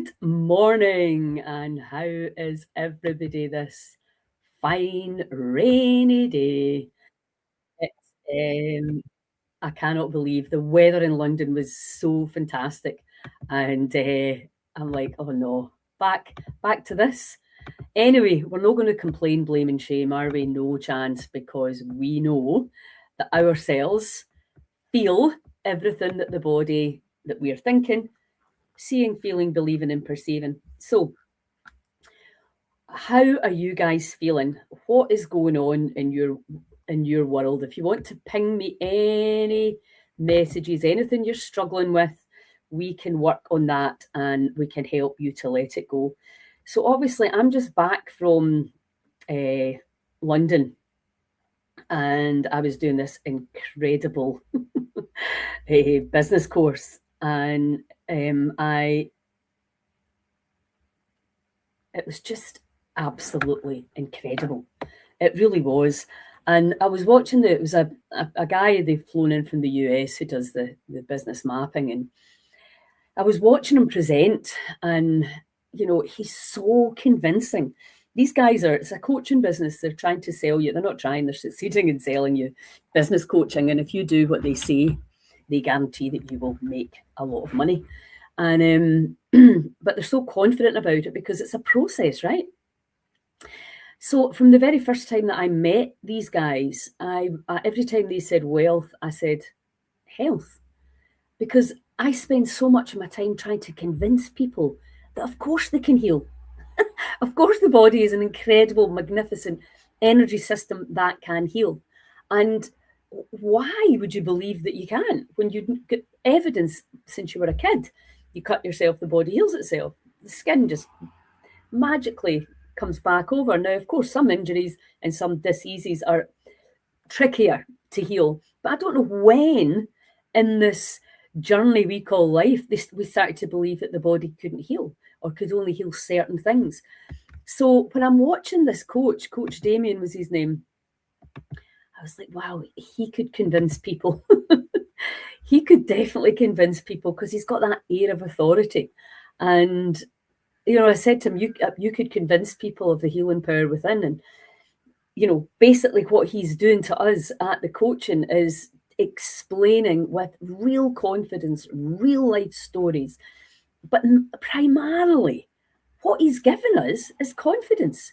Good morning, and how is everybody this fine rainy day? It's I cannot believe the weather in London was so fantastic, and I'm like, oh no, back to this. Anyway, we're not going to complain, blame, and shame, are we? No chance, because we know that our cells feel everything that the body that we are thinking, seeing, feeling, believing, and perceiving. So, how are you guys feeling? What is going on in your world? If you want to ping me any messages, anything you're struggling with, we can work on that and we can help you to let it go. So obviously, I'm just back from uh, London, and I was doing this incredible business course, and I it was just absolutely incredible. It really was. And I was watching it was a guy they've flown in from the US who does the business mapping. And I was watching him present, and he's so convincing. These guys it's a coaching business. They're trying to sell you. They're not trying, they're succeeding in selling you business coaching. And if you do what they say, they guarantee that you will make a lot of money. And but they're so confident about it because it's a process, right? So from the very first time that I met these guys, I every time they said wealth, I said health, because I spend so much of my time trying to convince people that of course they can heal. Of course the body is an incredible, magnificent energy system that can heal. And why would you believe that you can't when you get evidence since you were a kid? You cut yourself, the body heals itself. The skin just magically comes back over. Now, of course, some injuries and some diseases are trickier to heal, but I don't know when in this journey we call life we started to believe that the body couldn't heal or could only heal certain things. So when I'm watching this Coach Damien was his name, I was like, wow, he could convince people. He could definitely convince people because he's got that air of authority. And I said to him, you could convince people of the healing power within. And basically what he's doing to us at the coaching is explaining with real confidence, real life stories. But primarily, what he's given us is confidence.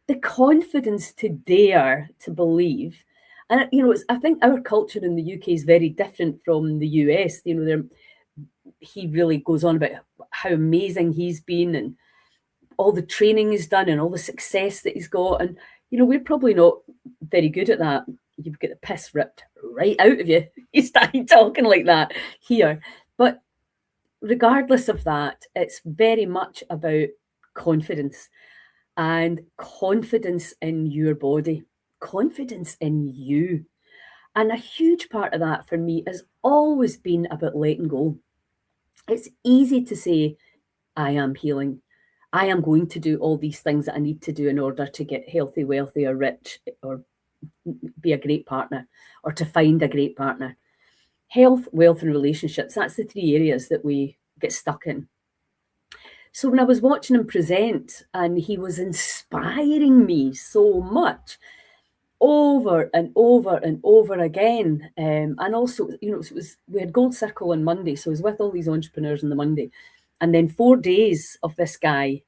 The confidence to dare to believe. And I think our culture in the UK is very different from the US. He really goes on about how amazing he's been and all the training he's done and all the success that he's got. And we're probably not very good at that. You get the piss ripped right out of you. You start talking like that here. But regardless of that, it's very much about confidence and confidence in your body, confidence in you. And a huge part of that for me has always been about letting go. It's easy to say, I am healing. I am going to do all these things that I need to do in order to get healthy, wealthy, or rich, or be a great partner, or to find a great partner. Health, wealth, and relationships, that's the three areas that we get stuck in. So when I was watching him present, and he was inspiring me so much over and over and over again. And also, we had Gold Circle on Monday, so I was with all these entrepreneurs on the Monday. And then 4 days of this guy,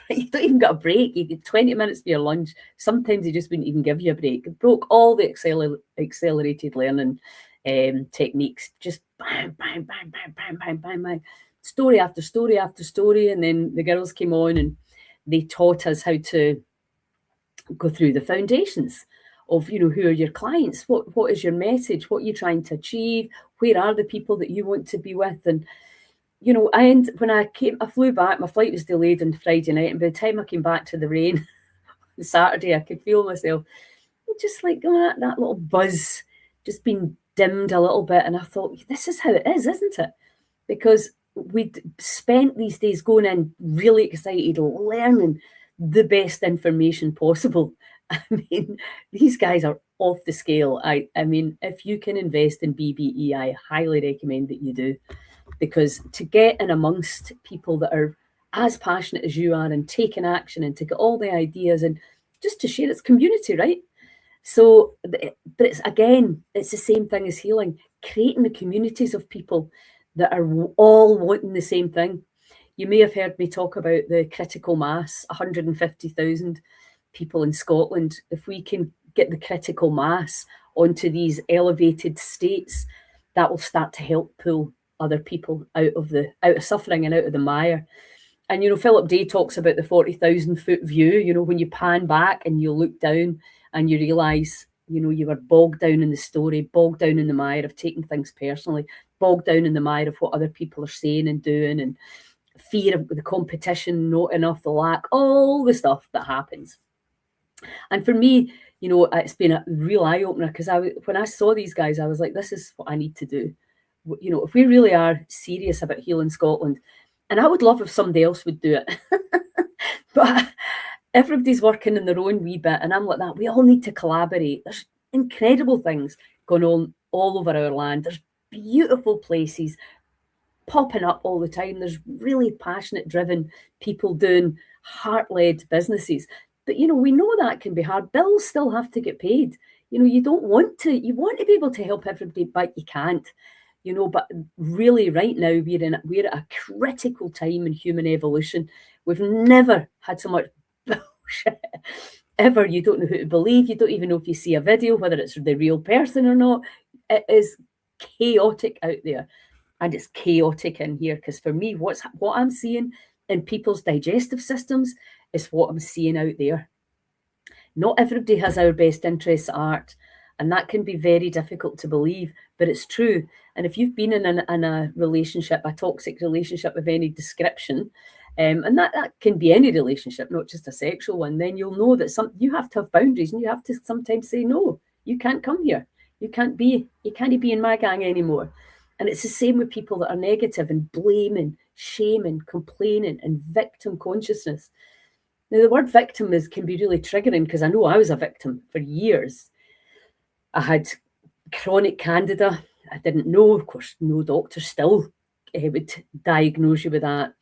you don't even get a break. You get 20 minutes for your lunch. Sometimes he just wouldn't even give you a break. It broke all the accelerated learning techniques. Just bang, bang, bang, bang, bang, bang, bang, bang. Story after story after story. And then the girls came on and they taught us how to go through the foundations of, who are your clients? What is your message? What are you trying to achieve? Where are the people that you want to be with? And when I flew back, my flight was delayed on Friday night, and by the time I came back to the rain on Saturday, I could feel myself just like that little buzz just being dimmed a little bit. And I thought, this is how it is, isn't it? Because we'd spent these days going in really excited, learning the best information possible. I mean, these guys are off the scale. I mean, if you can invest in BBE, I highly recommend that you do. because to get in amongst people that are as passionate as you are and taking action and to get all the ideas and just to share, it's community, right? So, but it's again, it's the same thing as healing, creating the communities of people that are all wanting the same thing. You may have heard me talk about the critical mass, 150,000 people in Scotland. If we can get the critical mass onto these elevated states, that will start to help pull other people out of suffering and out of the mire. And Philip Day talks about the 40,000 foot view. When you pan back and you look down and you realise, you were bogged down in the story, bogged down in the mire of taking things personally, bogged down in the mire of what other people are saying and doing, and fear of the competition, not enough, the lack, all the stuff that happens. And for me, it's been a real eye opener, because when I saw these guys, I was like, this is what I need to do. If we really are serious about healing Scotland, and I would love if somebody else would do it, but everybody's working in their own wee bit, and I'm like that. We all need to collaborate. There's incredible things going on all over our land. There's beautiful places popping up all the time. There's really passionate, driven people doing heart-led businesses. But we know that can be hard. Bills still have to get paid. You want to be able to help everybody, but you can't. But really right now we're at a critical time in human evolution. We've never had so much bullshit ever. You don't know who to believe. You don't even know if you see a video, whether it's the real person or not. It is chaotic out there. And it's chaotic in here, because for me, what I'm seeing in people's digestive systems is what I'm seeing out there. Not everybody has our best interests at heart, and that can be very difficult to believe, but it's true. And if you've been in a relationship, a toxic relationship of any description, and that can be any relationship, not just a sexual one, then you'll know that you have to have boundaries, and you have to sometimes say, no, you can't come here. You can't be in my gang anymore. And it's the same with people that are negative and blaming, shaming, complaining, and victim consciousness. Now, the word victim can be really triggering, because I know I was a victim for years. I had chronic candida. I didn't know, of course, no doctor still would diagnose you with that.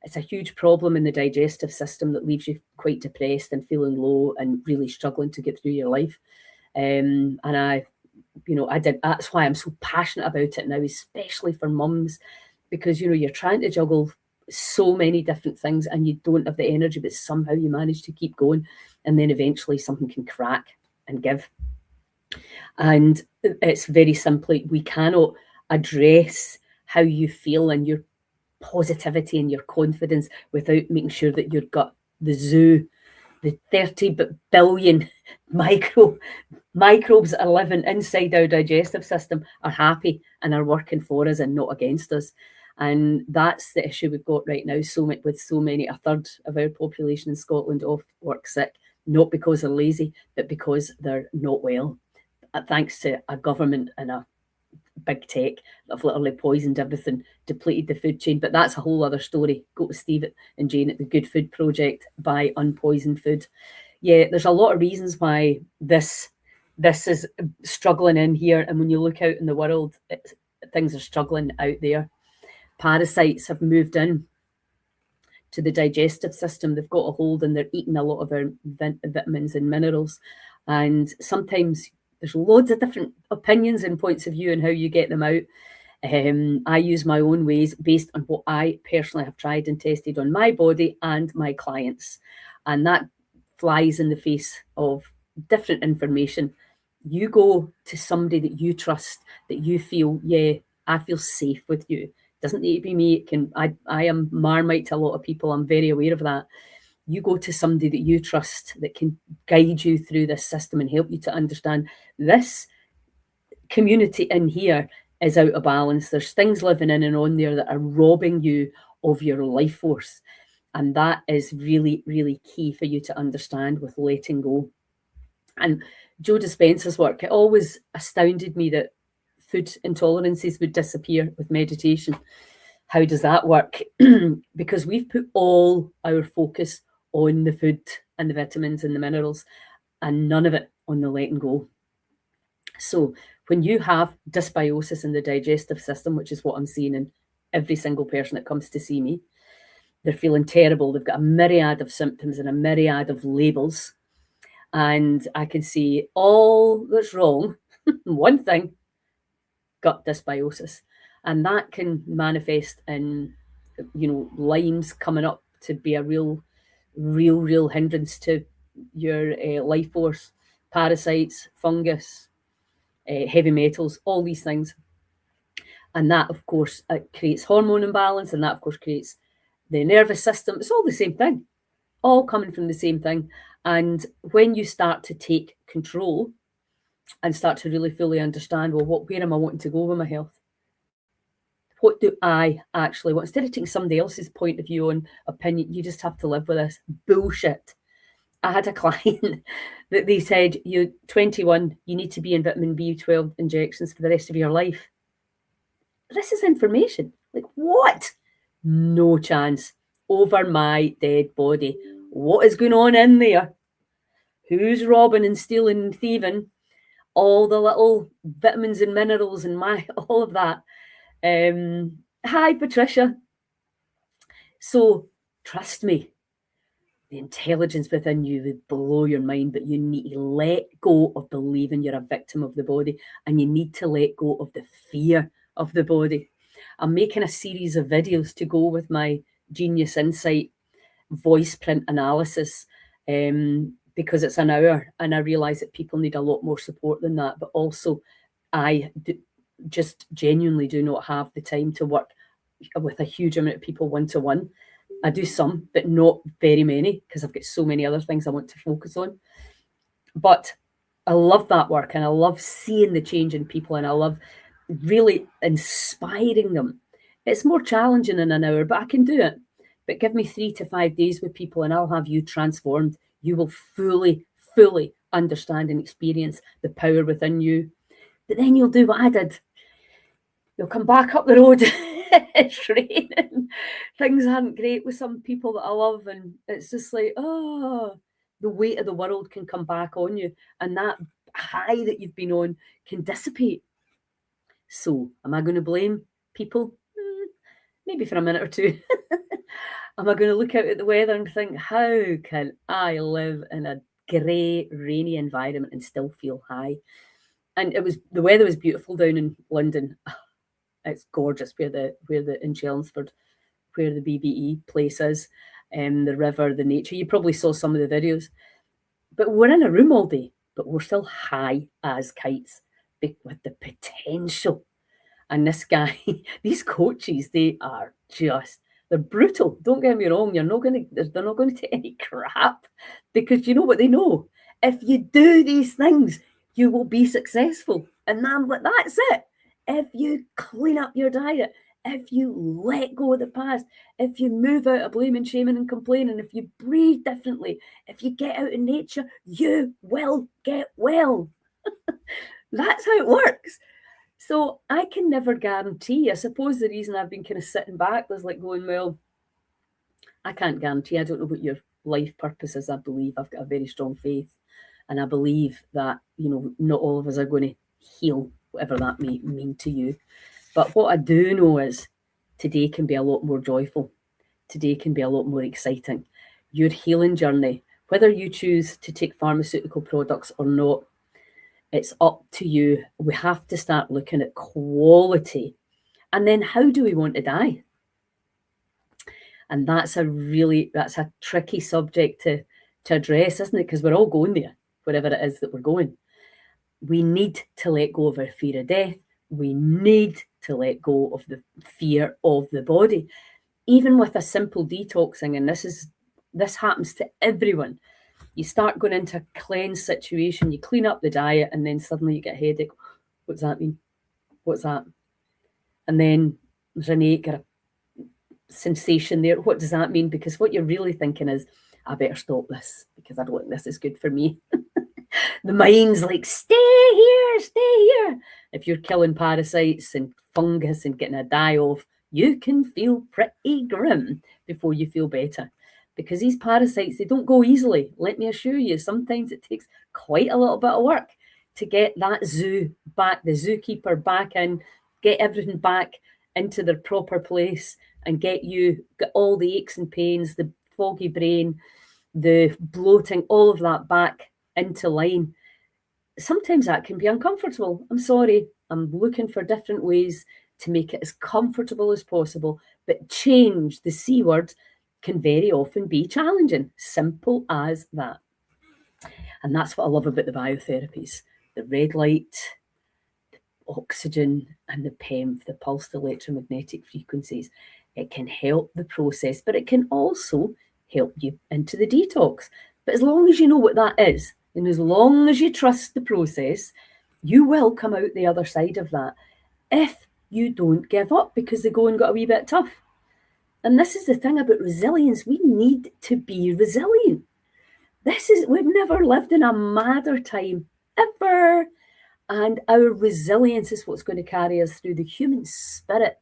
It's a huge problem in the digestive system that leaves you quite depressed and feeling low and really struggling to get through your life. And that's why I'm so passionate about it now, especially for mums, because you're trying to juggle so many different things and you don't have the energy, but somehow you manage to keep going, and then eventually something can crack and give. And it's very simply, we cannot address how you feel and your positivity and your confidence without making sure that you've got the zoo, the 30 billion microbes that are living inside our digestive system are happy and are working for us and not against us. And that's the issue we've got right now. With so many, a third of our population in Scotland off work sick, not because they're lazy, but because they're not well. Thanks to a government and a big tech that have literally poisoned everything, depleted the food chain. But that's a whole other story. Go to Steve and Jane at the Good Food Project, buy unpoisoned food. Yeah, there's a lot of reasons why this is struggling in here. And when you look out in the world, things are struggling out there. Parasites have moved in to the digestive system. They've got a hold and they're eating a lot of our vitamins and minerals. And sometimes there's loads of different opinions and points of view on how you get them out. I use my own ways based on what I personally have tried and tested on my body and my clients. And that flies in the face of different information. You go to somebody that you trust, that you feel, yeah, I feel safe with you. Doesn't need to be me. I am Marmite to a lot of people. I'm very aware of that. You go to somebody that you trust, that can guide you through this system and help you to understand this community in here is out of balance. There's things living in and on there that are robbing you of your life force. And that is really, really key for you to understand with letting go. And Joe Dispenza's work, it always astounded me that food intolerances would disappear with meditation. How does that work? Because we've put all our focus on the food and the vitamins and the minerals, and none of it on the letting go. So when you have dysbiosis in the digestive system, which is what I'm seeing in every single person that comes to see me. They're feeling terrible. They've got a myriad of symptoms and a myriad of labels. And I can see all that's wrong. One thing, gut dysbiosis. And that can manifest in, Lyme's coming up to be a real hindrance to your life force, parasites, fungus, heavy metals, all these things. And that, of course, creates hormone imbalance, and that, of course, creates the nervous system. It's all the same thing, all coming from the same thing. And when you start to take control and start to really fully understand, well, where am I wanting to go with my health? What do I actually want? Instead of taking somebody else's point of view and opinion, you just have to live with this bullshit. I had a client that they said, you're 21, you need to be in vitamin B12 injections for the rest of your life. This is information. Like, what? No chance. Over my dead body. What is going on in there? Who's robbing and stealing and thieving all the little vitamins and minerals and all of that? Hi, Patricia. So, trust me, the intelligence within you would blow your mind, but you need to let go of believing you're a victim of the body, and you need to let go of the fear of the body. I'm making a series of videos to go with my Genius Insight voice print analysis because it's an hour, and I realise that people need a lot more support than that. But also, I just genuinely do not have the time to work with a huge amount of people one-to-one. I do some, but not very many, because I've got so many other things I want to focus on. But I love that work, and I love seeing the change in people, and I love really inspiring them. It's more challenging in an hour, but I can do it. But give me 3 to 5 days with people and I'll have you transformed. You will fully understand and experience the power within you. But then you'll do what I did. You'll come back up the road. It's raining. Things aren't great with some people that I love, and it's just like, the weight of the world can come back on you, and that high that you've been on can dissipate. So, am I going to blame people? Maybe for a minute or two. Am I going to look out at the weather and think, how can I live in a grey, rainy environment and still feel high? And the weather was beautiful down in London. It's gorgeous where in Chelmsford, where the BBE place is, the river, the nature. You probably saw some of the videos. But we're in a room all day, but we're still high as kites with the potential. And this guy, these coaches, they're brutal. Don't get me wrong. They're not going to take any crap, because you know what they know. If you do these things, you will be successful. And I'm like, that's it. If you clean up your diet, if you let go of the past, if you move out of blaming, shaming and complaining, if you breathe differently, if you get out in nature, you will get well. That's how it works. So I can never guarantee. I suppose the reason I've been kind of sitting back was like going, well, I can't guarantee. I don't know what your life purpose is. I believe I've got a very strong faith. And I believe that, not all of us are going to heal, whatever that may mean to you. But what I do know is today can be a lot more joyful. Today can be a lot more exciting. Your healing journey, whether you choose to take pharmaceutical products or not, it's up to you. We have to start looking at quality. And then how do we want to die? And that's a tricky subject to address, isn't it? Because we're all going there, wherever it is that we're going. We need to let go of our fear of death. We need to let go of the fear of the body. Even with a simple detoxing, and this happens to everyone. You start going into a cleanse situation, you clean up the diet, and then suddenly you get a headache. What does that mean? What's that? And then there's an ache or a sensation there. What does that mean? Because what you're really thinking is, I better stop this because I don't think this is good for me. The mind's like, stay here. If you're killing parasites and fungus and getting a die off, you can feel pretty grim before you feel better. Because these parasites, they don't go easily. Let me assure you, sometimes it takes quite a little bit of work to get that zoo back, the zookeeper back in, get everything back into their proper place and get all the aches and pains, the foggy brain, the bloating, all of that back into line. Sometimes that can be uncomfortable. I'm sorry. I'm looking for different ways to make it as comfortable as possible. But change, the C word, can very often be challenging. Simple as that. And that's what I love about the biotherapies. The red light, oxygen, and the PEMF, the pulsed electromagnetic frequencies. It can help the process, but it can also help you into the detox. But as long as you know what that is, and as long as you trust the process, you will come out the other side of that if you don't give up, because the going got a wee bit tough. And this is the thing about resilience. We need to be resilient. We've never lived in a madder time ever. And our resilience is what's going to carry us through. The human spirit.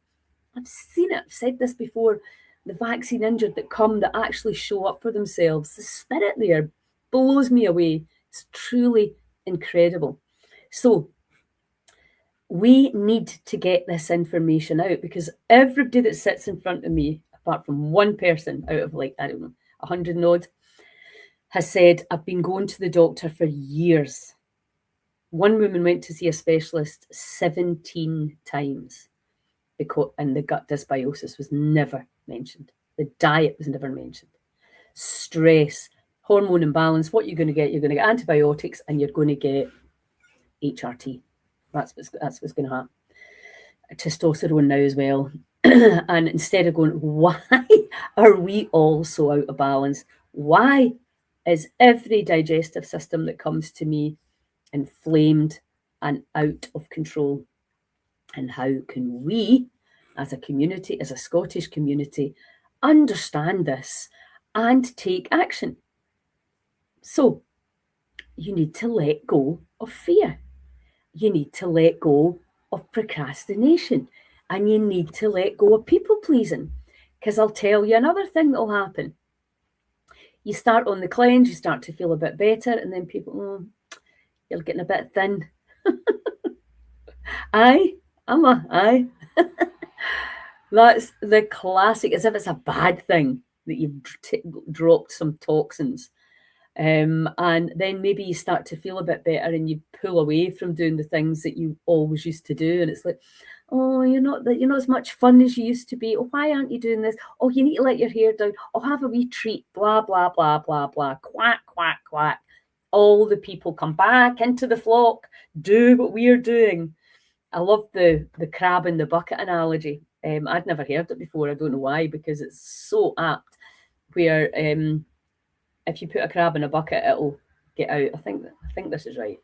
I've seen it. I've said this before. The vaccine injured that come, that actually show up for themselves. The spirit there blows me away. It's truly incredible. So we need to get this information out, because everybody that sits in front of me, apart from one person out of 100 and odd, has said, I've been going to the doctor for years. One woman went to see a specialist 17 times, and the gut dysbiosis was never mentioned. The diet was never mentioned. Stress, hormone imbalance, what you're going to get antibiotics, and you're going to get HRT. That's what's going to happen. Testosterone now as well. And instead of going, why are we all so out of balance? Why is every digestive system that comes to me inflamed and out of control? And how can we, as a community, as a Scottish community, understand this and take action? So you need to let go of fear. You need to let go of procrastination, and you need to let go of people pleasing. Because I'll tell you another thing that'll happen. You start on the cleanse, you start to feel a bit better, and then people, you're getting a bit thin. Aye. That's the classic, as if it's a bad thing that you've dropped some toxins. And then maybe you start to feel a bit better and you pull away from doing the things that you always used to do. And it's like, oh, you're not as much fun as you used to be. Oh, why aren't you doing this? Oh, you need to let your hair down. Oh, have a wee treat. Blah, blah, blah, blah, blah. Quack, quack, quack. All the people come back into the flock, do what we're doing. I love the crab in the bucket analogy. I'd never heard it before. I don't know why, because it's so apt. Where if you put a crab in a bucket, it'll get out. I think this is right.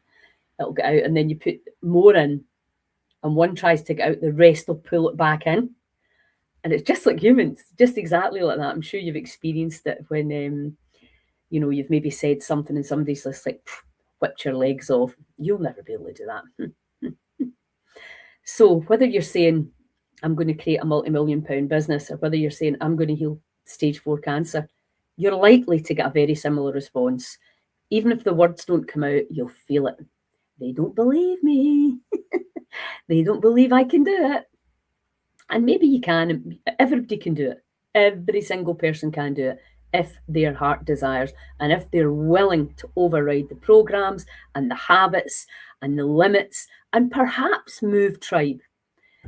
It'll get out, and then you put more in, and one tries to get out, the rest will pull it back in. And it's just like humans, just exactly like that. I'm sure you've experienced it when you've maybe said something and somebody's just like whipped your legs off. You'll never be able to do that. So whether you're saying, I'm going to create a multi-million-pound business, or whether you're saying, I'm going to heal stage 4 cancer, you're likely to get a very similar response. Even if the words don't come out, you'll feel it. They don't believe me. They don't believe I can do it. And maybe you can. Everybody can do it. Every single person can do it if their heart desires, and if they're willing to override the programs and the habits and the limits, and perhaps move tribe.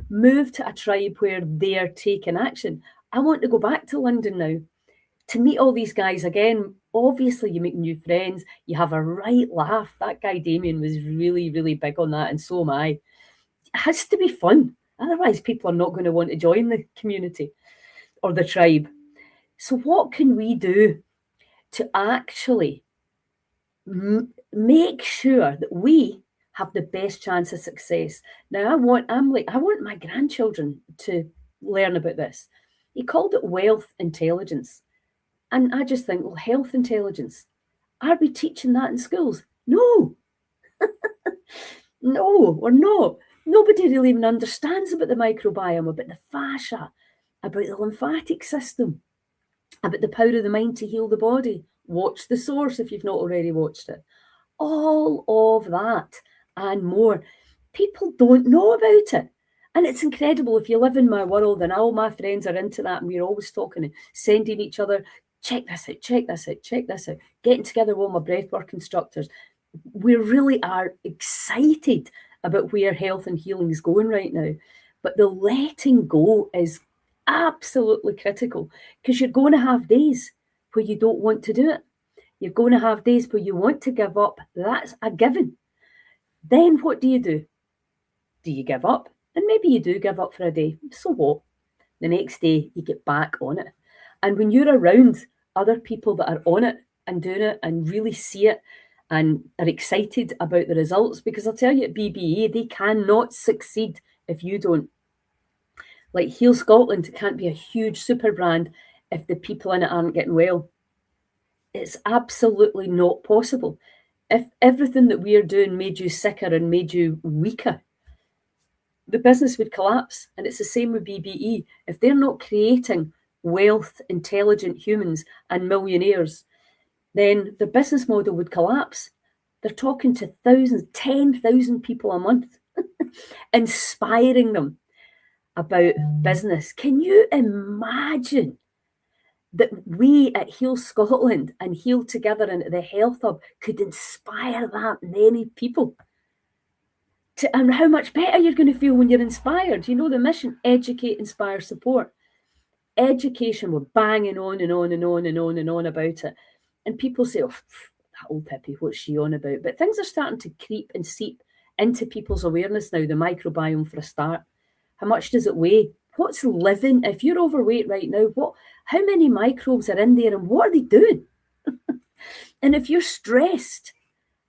Move to a tribe where they're taking action. I want to go back to London now to meet all these guys again. Obviously, you make new friends. You have a right laugh. That guy Damien was really, really big on that, and so am I. It has to be fun. Otherwise, people are not going to want to join the community or the tribe. So what can we do to actually make sure that we have the best chance of success? Now, I want my grandchildren to learn about this. He called it wealth intelligence. And I just think, well, health intelligence, are we teaching that in schools? No. No, we're not. Nobody really even understands about the microbiome, about the fascia, about the lymphatic system, about the power of the mind to heal the body. Watch The Source if you've not already watched it. All of that and more. People don't know about it. And it's incredible if you live in my world and all my friends are into that and we're always talking and sending each other, check this out, check this out, check this out, getting together with all my breathwork instructors. We really are excited about where health and healing is going right now. But the letting go is absolutely critical, because you're going to have days where you don't want to do it. You're going to have days where you want to give up. That's a given. Then what do? Do you give up? And maybe you do give up for a day. So what? The next day you get back on it. And when you're around other people that are on it and doing it and really see it and are excited about the results, because I'll tell you, at BBA, they cannot succeed if you don't. Like Heal Scotland can't be a huge super brand if the people in it aren't getting well. It's absolutely not possible. If everything that we're doing made you sicker and made you weaker, the business would collapse. And it's the same with BBE. If they're not creating wealth, intelligent humans and millionaires, then the business model would collapse. They're talking to thousands, 10,000 people a month, inspiring them about business. Can you imagine that we at Heal Scotland and Heal Together and the Health Hub could inspire that many people? And how much better you're going to feel when you're inspired. You know the mission: educate, inspire, support. Education, we're banging on and on and on and on and on about it. And people say, oh, that old hippie, what's she on about? But things are starting to creep and seep into people's awareness now. The microbiome, for a start. How much does it weigh? What's living? If you're overweight right now, how many microbes are in there and what are they doing? And if you're stressed,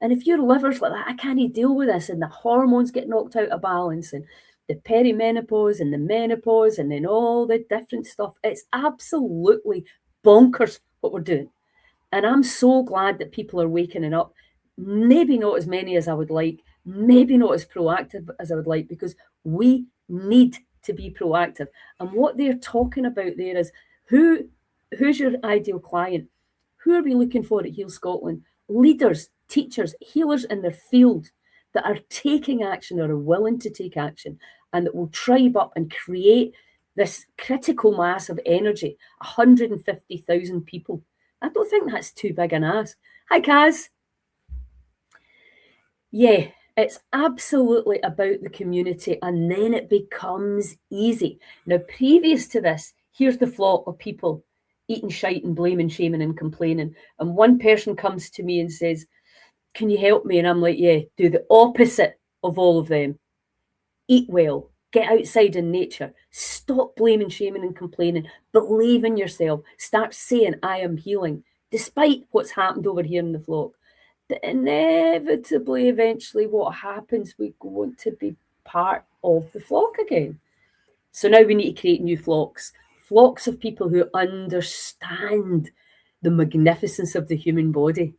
and if your liver's like that, I can't deal with this, and the hormones get knocked out of balance, and the perimenopause and the menopause, and then all the different stuff, it's absolutely bonkers what we're doing. And I'm so glad that people are waking up. Maybe not as many as I would like, maybe not as proactive as I would like, because we need to be proactive. And what they're talking about there is, who's your ideal client? Who are we looking for at Heal Scotland? Leaders, teachers, healers in their field that are taking action or are willing to take action, and that will tribe up and create this critical mass of energy, 150,000 people. I don't think that's too big an ask. Hi, Kaz. Yeah, it's absolutely about the community, and then it becomes easy. Now, previous to this, here's the flock of people eating shite and blaming, shaming and complaining. And one person comes to me and says, can you help me? And I'm like, yeah, do the opposite of all of them. Eat well, get outside in nature, stop blaming, shaming and complaining, believe in yourself, start saying, I am healing, despite what's happened over here in the flock. That inevitably, eventually, what happens, we want to be part of the flock again. So now we need to create new flocks of people who understand the magnificence of the human body,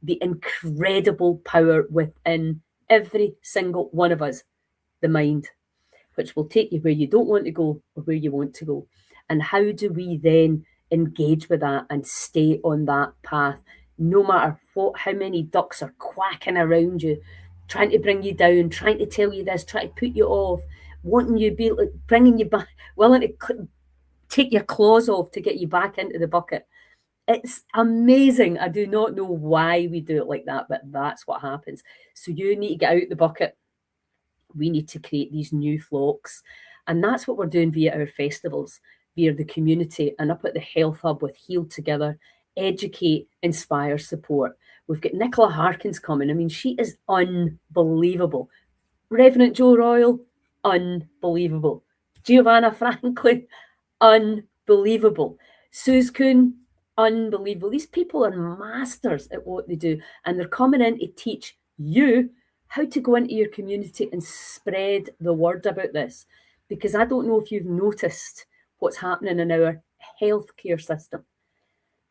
the incredible power within every single one of us, the mind, which will take you where you don't want to go or where you want to go. And how do we then engage with that and stay on that path, no matter how many ducks are quacking around you, trying to bring you down, trying to tell you this, trying to put you off, wanting you, bringing you back, willing to take your claws off to get you back into the bucket. It's amazing. I do not know why we do it like that, but that's what happens. So you need to get out the bucket. We need to create these new flocks. And that's what we're doing via our festivals, via the community, and up at the Health Hub with Heal Together, educate, inspire, support. We've got Nicola Harkins coming. I mean, she is unbelievable. Reverend Joe Royal, unbelievable. Giovanna Franklin, unbelievable. Suze Kuhn, unbelievable. These people are masters at what they do, and they're coming in to teach you how to go into your community and spread the word about this. Because I don't know if you've noticed what's happening in our healthcare system.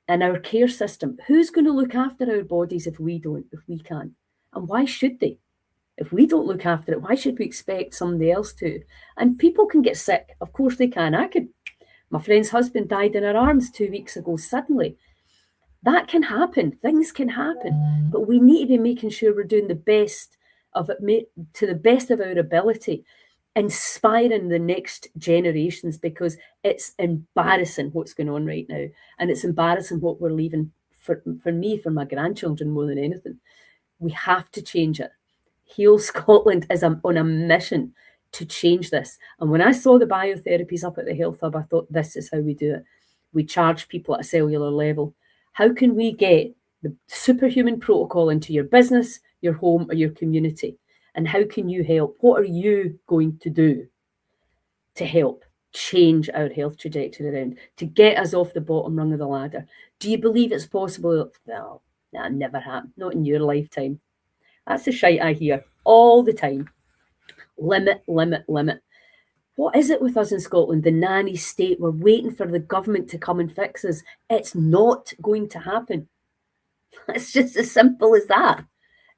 In our care system, who's going to look after our bodies if we don't, if we can't? And why should they? If we don't look after it, why should we expect somebody else to? And people can get sick. Of course they can. My friend's husband died in her arms 2 weeks ago suddenly. That can happen. Things can happen. But we need to be making sure we're doing the best of it, to the best of our ability, inspiring the next generations, because it's embarrassing what's going on right now. And it's embarrassing what we're leaving for me, for my grandchildren more than anything. We have to change it. Heal Scotland is on a mission to change this. And when I saw the biotherapies up at the Health Hub, I thought, this is how we do it. We charge people at a cellular level. How can we get the superhuman protocol into your business, your home, or your community? And how can you help? What are you going to do to help change our health trajectory around, to get us off the bottom rung of the ladder? Do you believe it's possible? Well, that never happened. Not in your lifetime. That's the shite I hear all the time. Limit, limit, limit. What is it with us in Scotland? The nanny state. We're waiting for the government to come and fix us. It's not going to happen. It's just as simple as that.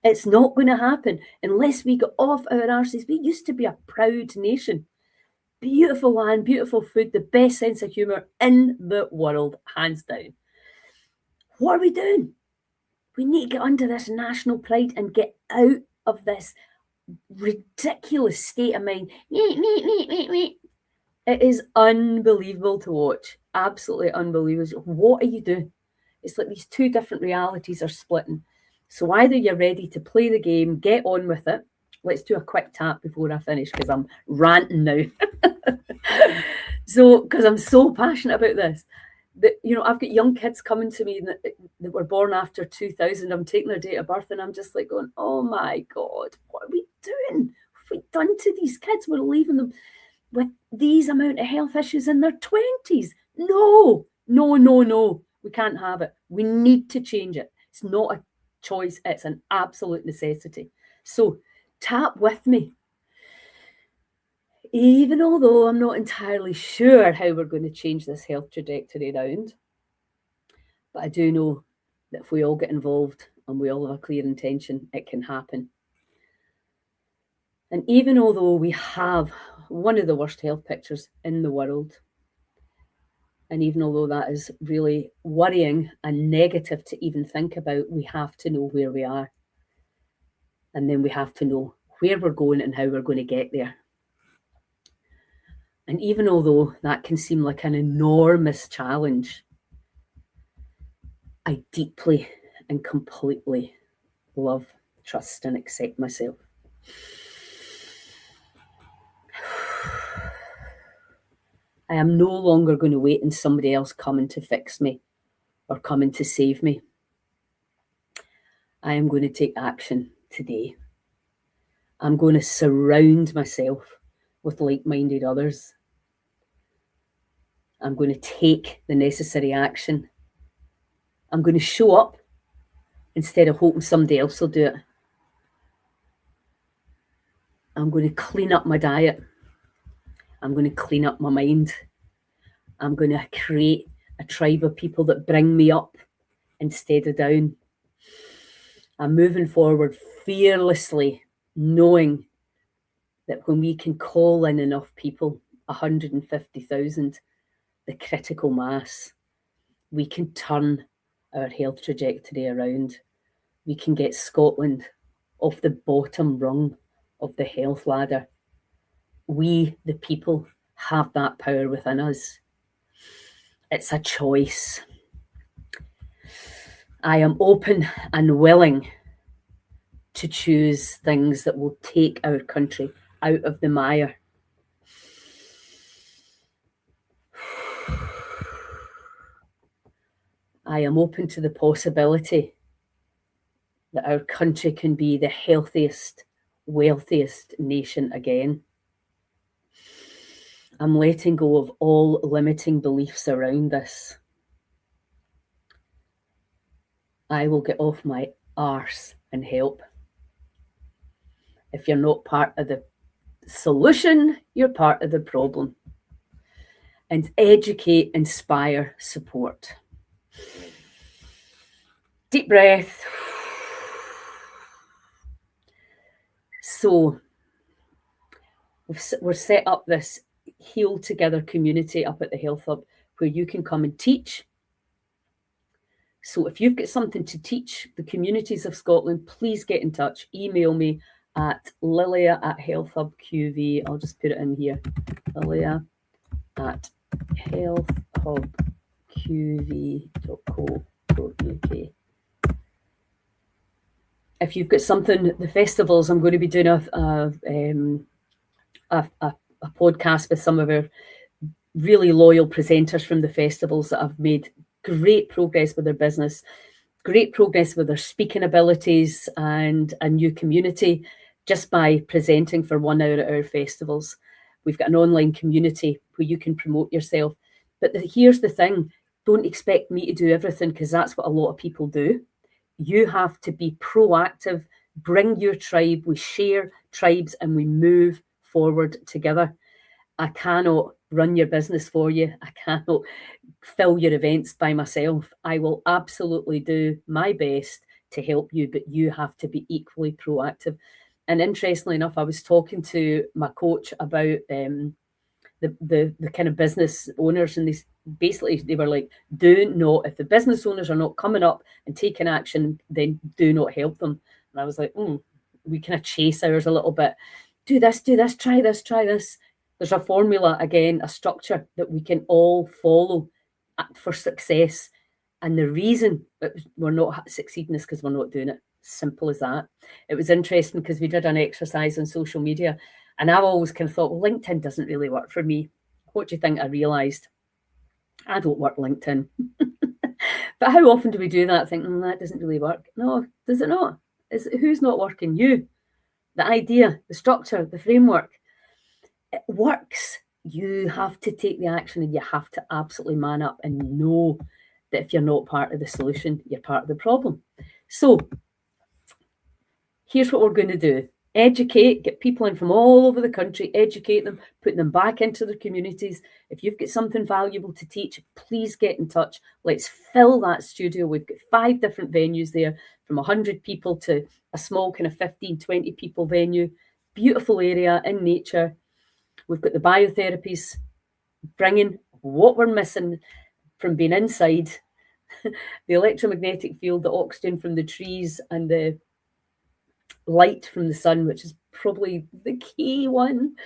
It's not going to happen unless we get off our arses. We used to be a proud nation. Beautiful land, beautiful food, the best sense of humour in the world, hands down. What are we doing? We need to get under this national pride and get out of this ridiculous state of mind. It is unbelievable to watch. Absolutely unbelievable. What are you doing? It's like these two different realities are splitting. So either you're ready to play the game, get on with it. Let's do a quick tap before I finish, because I'm ranting now. So, because I'm so passionate about this. I've got young kids coming to me that were born after 2000. I'm taking their date of birth and I'm just like going, oh my God, what are we doing? What have we done to these kids? We're leaving them with these amount of health issues in their 20s. No. We can't have it. We need to change it. It's not a choice. It's an absolute necessity. So tap with me. Even although I'm not entirely sure how we're going to change this health trajectory around, but I do know that if we all get involved and we all have a clear intention, it can happen. And even although we have one of the worst health pictures in the world, and even although that is really worrying and negative to even think about, we have to know where we are. And then we have to know where we're going and how we're going to get there. And even although that can seem like an enormous challenge, I deeply and completely love, trust, and accept myself. I am no longer going to wait on somebody else coming to fix me or coming to save me. I am going to take action today. I'm going to surround myself with like-minded others. I'm going to take the necessary action. I'm going to show up instead of hoping somebody else will do it. I'm going to clean up my diet. I'm going to clean up my mind. I'm going to create a tribe of people that bring me up instead of down. I'm moving forward fearlessly, knowing that when we can call in enough people, 150,000, the critical mass, we can turn our health trajectory around. We can get Scotland off the bottom rung of the health ladder. We, the people, have that power within us. It's a choice. I am open and willing to choose things that will take our country out of the mire. I am open to the possibility that our country can be the healthiest, wealthiest nation again. I'm letting go of all limiting beliefs around this. I will get off my arse and help. If you're not part of the solution, you're part of the problem. And educate, inspire, support. Deep breath. So we're set up this Heal Together community up at the Health Hub where you can come and teach. So if you've got something to teach the communities of Scotland, please get in touch. Email me. at Lilia at Health Hub QV. I'll just put it in here. Lilia at healthhubqv.co.uk. If you've got something, the festivals, I'm going to be doing a podcast with some of our really loyal presenters from the festivals that have made great progress with their business, great progress with their speaking abilities, and a new community just by presenting for 1 hour at our festivals. We've got an online community where you can promote yourself. But here's the thing, don't expect me to do everything, because that's what a lot of people do. You have to be proactive, bring your tribe, we share tribes and we move forward together. I cannot run your business for you. I cannot fill your events by myself. I will absolutely do my best to help you, but you have to be equally proactive. And interestingly enough, I was talking to my coach about the kind of business owners, and they were like, do not, if the business owners are not coming up and taking action, then do not help them. And I was like, we kind of chase ours a little bit. Do this, try this, try this. There's a formula, again, a structure that we can all follow for success. And the reason that we're not succeeding is because we're not doing it. Simple as that. It was interesting because we did an exercise on social media, and I've always kind of thought, well, LinkedIn doesn't really work for me. What do you think I realised? I don't work LinkedIn. But how often do we do that? Think, that doesn't really work. No, does it not? Who's not working? You. The idea, the structure, the framework. It works. You have to take the action, and you have to absolutely man up and know that if you're not part of the solution, you're part of the problem. So here's what we're going to do. Educate, get people in from all over the country, educate them, put them back into their communities. If you've got something valuable to teach, please get in touch. Let's fill that studio. We've got 5 different venues there, from 100 people to a small kind of 15, 20 people venue. Beautiful area in nature. We've got the biotherapies, bringing what we're missing from being inside, the electromagnetic field, the oxygen from the trees, and the light from the sun, which is probably the key one.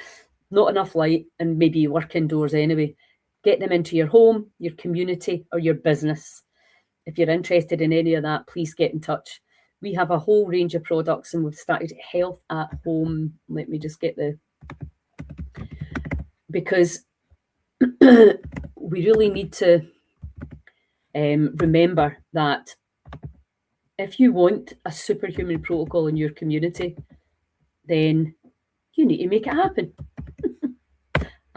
Not enough light, and maybe you work indoors anyway. Get them into your home, your community, or your business. If you're interested in any of that, please get in touch. We have a whole range of products, and we've started Health at Home. Let me just get because we really need to remember that if you want a superhuman protocol in your community, then you need to make it happen.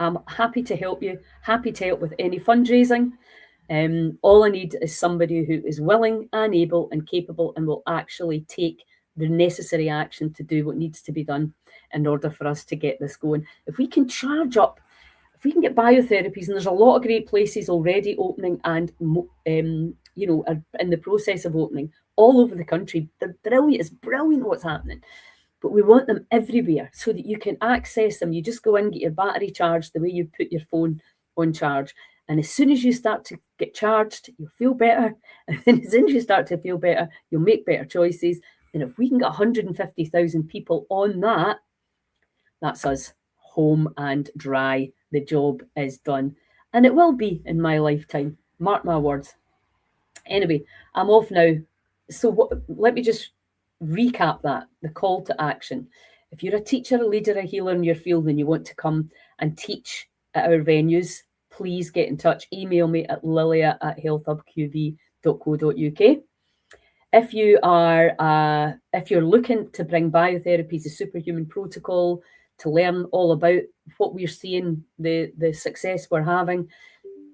I'm happy to help you, happy to help with any fundraising. All I need is somebody who is willing and able and capable and will actually take the necessary action to do what needs to be done in order for us to get this going. If we can charge up, if we can get biotherapies, and there's a lot of great places already opening and are in the process of opening all over the country. They're brilliant. It's brilliant what's happening. But we want them everywhere so that you can access them. You just go in, get your battery charged the way you put your phone on charge. And as soon as you start to get charged, you'll feel better. And then as soon as you start to feel better, you'll make better choices. And if we can get 150,000 people on that, that's us home and dry. The job is done. And it will be in my lifetime. Mark my words. Anyway, I'm off now. So let me just recap that, the call to action. If you're a teacher, a leader, a healer in your field and you want to come and teach at our venues, please get in touch. Email me at lilia@healthhubqv.co.uk. If you're looking to bring biotherapies, a superhuman protocol, to learn all about what we're seeing, the success we're having,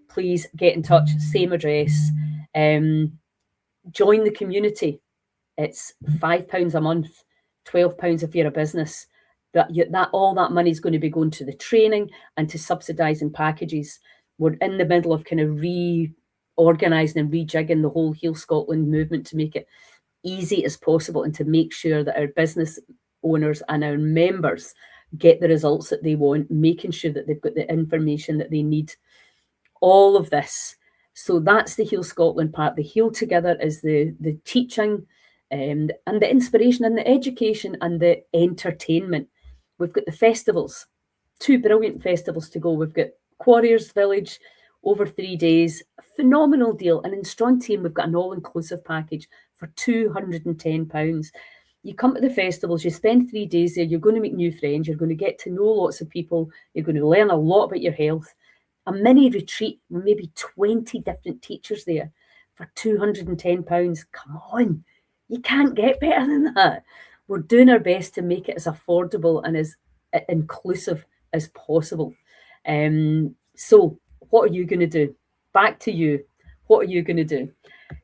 please get in touch. Same address. Join the community. It's £5 a month, £12 if you're a business. That all that money is going to be going to the training and to subsidising packages. We're in the middle of kind of reorganising and rejigging the whole Heal Scotland movement to make it easy as possible and to make sure that our business owners and our members get the results that they want, making sure that they've got the information that they need. All of this. So that's the Heal Scotland part. The Heal Together is the teaching, and the inspiration and the education and the entertainment. We've got the festivals, 2 brilliant festivals to go. We've got Quarriers Village over 3 days, phenomenal deal. And in Strontium, we've got an all-inclusive package for £210. You come to the festivals, you spend 3 days there, you're going to make new friends, you're going to get to know lots of people, you're going to learn a lot about your health. A mini retreat, maybe 20 different teachers there for £210. Come on, you can't get better than that. We're doing our best to make it as affordable and as inclusive as possible. So, what are you going to do? Back to you. What are you going to do?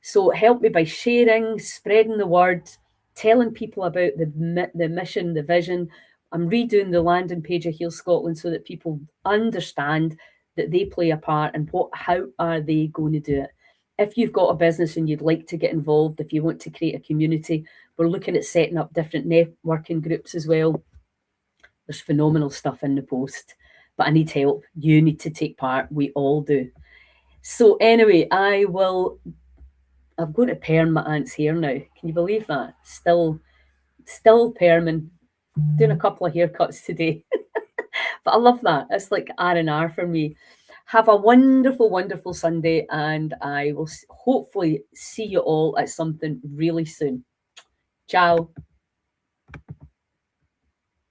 So, help me by sharing, spreading the word, telling people about the mission, the vision. I'm redoing the landing page of Heal Scotland so that people understand that they play a part and how are they going to do it. If you've got a business and you'd like to get involved, if you want to create a community, we're looking at setting up different networking groups as well. There's phenomenal stuff in the post, but I need help. You need to take part. We all do. So anyway, I'm going to perm my aunt's hair now. Can you believe that? Still perming. Doing a couple of haircuts today. But I love that. It's like R&R for me. Have a wonderful, wonderful Sunday, and I will hopefully see you all at something really soon. Ciao.